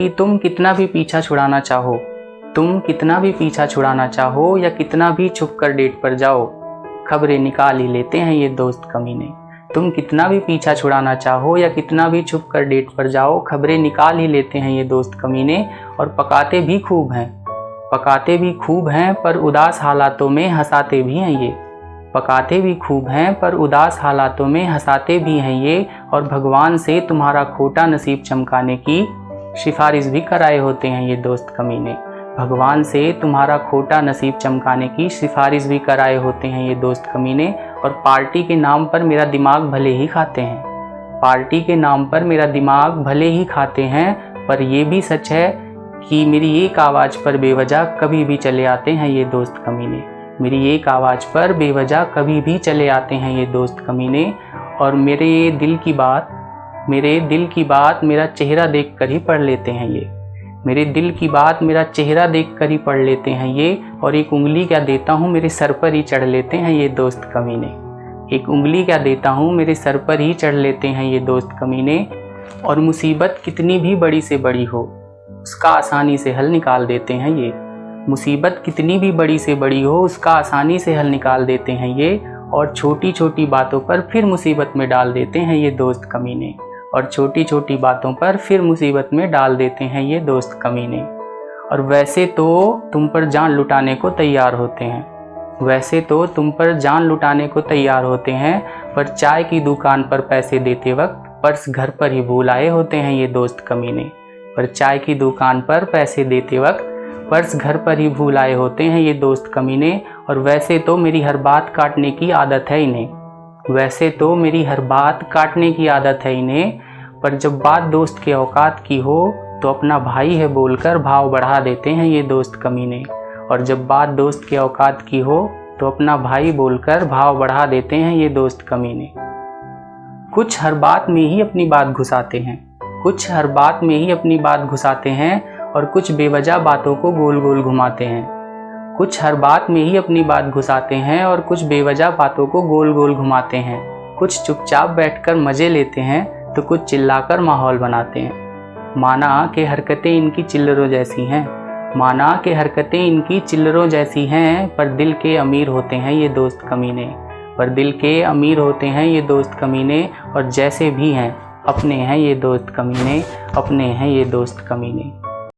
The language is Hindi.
कि तुम कितना भी पीछा छुड़ाना चाहो, तुम कितना भी पीछा छुड़ाना चाहो या कितना भी छुप कर डेट पर जाओ, खबरें निकाल ही लेते हैं ये दोस्त कमीने। तुम कितना भी पीछा छुड़ाना चाहो या कितना भी छुप कर डेट पर जाओ, खबरें निकाल ही लेते हैं ये दोस्त कमीने। और पकाते भी खूब हैं, पकाते भी खूब हैं, पर उदास हालातों में हंसाते भी हैं ये। पकाते भी खूब हैं, पर उदास हालातों में हंसाते भी हैं ये। और भगवान से तुम्हारा खोटा नसीब चमकाने की सिफारिश भी कराए होते हैं ये दोस्त कमीने। भगवान से तुम्हारा खोटा नसीब चमकाने की सिफारिश भी कराए होते हैं ये दोस्त कमीने। और पार्टी के नाम पर मेरा दिमाग भले ही खाते हैं, पार्टी के नाम पर मेरा दिमाग भले ही खाते हैं, पर ये भी सच है कि मेरी एक आवाज़ पर बेवजह कभी भी चले आते हैं ये दोस्त कमीने। मेरी एक आवाज़ पर बेवजह कभी भी चले आते हैं ये दोस्त कमीने। और मेरे दिल की बात मेरा चेहरा देख कर ही पढ़ लेते हैं ये। मेरे दिल की बात मेरा चेहरा देख कर ही पढ़ लेते हैं ये। और एक उंगली क्या देता हूँ मेरे सर पर ही चढ़ लेते हैं ये दोस्त कमीने। एक उंगली क्या देता हूँ मेरे सर पर ही चढ़ लेते हैं ये दोस्त कमीने। और मुसीबत कितनी भी बड़ी से बड़ी हो, उसका आसानी से हल निकाल देते हैं ये। मुसीबत कितनी भी बड़ी से बड़ी हो, उसका आसानी से हल निकाल देते हैं ये। और छोटी छोटी बातों पर फिर मुसीबत में डाल देते हैं ये दोस्त कमीने। और छोटी छोटी बातों पर फिर मुसीबत में डाल देते हैं ये दोस्त कमीने। और वैसे तो तुम पर जान लुटाने को तैयार होते हैं, वैसे तो तुम पर जान लुटाने को तैयार होते हैं, पर चाय की दुकान पर पैसे देते वक्त पर्स घर पर ही भूल आए होते हैं ये दोस्त कमीने। पर चाय की दुकान पर पैसे देते वक्त पर्स घर पर ही भूल आए होते हैं ये दोस्त कमीने। और वैसे तो मेरी हर बात काटने की आदत है इन्हें, वैसे तो मेरी हर बात काटने की आदत है इन्हें, पर जब बात दोस्त के औकात की हो तो अपना भाई है बोलकर भाव बढ़ा देते हैं ये दोस्त कमीने। और जब बात दोस्त के औकात की हो तो अपना भाई बोलकर भाव बढ़ा देते हैं ये दोस्त कमीने। कुछ हर बात में ही अपनी बात घुसाते हैं, कुछ हर बात में ही अपनी बात घुसाते हैं, और कुछ बेवजह बातों को गोल गोल घुमाते हैं। कुछ हर बात में ही अपनी बात घुसाते हैं, और कुछ बेवजह बातों को गोल गोल घुमाते हैं। कुछ चुपचाप बैठकर मज़े लेते हैं, तो कुछ चिल्लाकर माहौल बनाते हैं। माना कि हरकतें इनकी चिल्लरों जैसी हैं, माना कि हरकतें इनकी चिल्लरों जैसी हैं, पर दिल के अमीर होते हैं ये दोस्त कमीने। पर दिल के अमीर होते हैं ये दोस्त कमीने। और जैसे भी हैं अपने हैं ये दोस्त कमीने, अपने हैं ये दोस्त कमीने।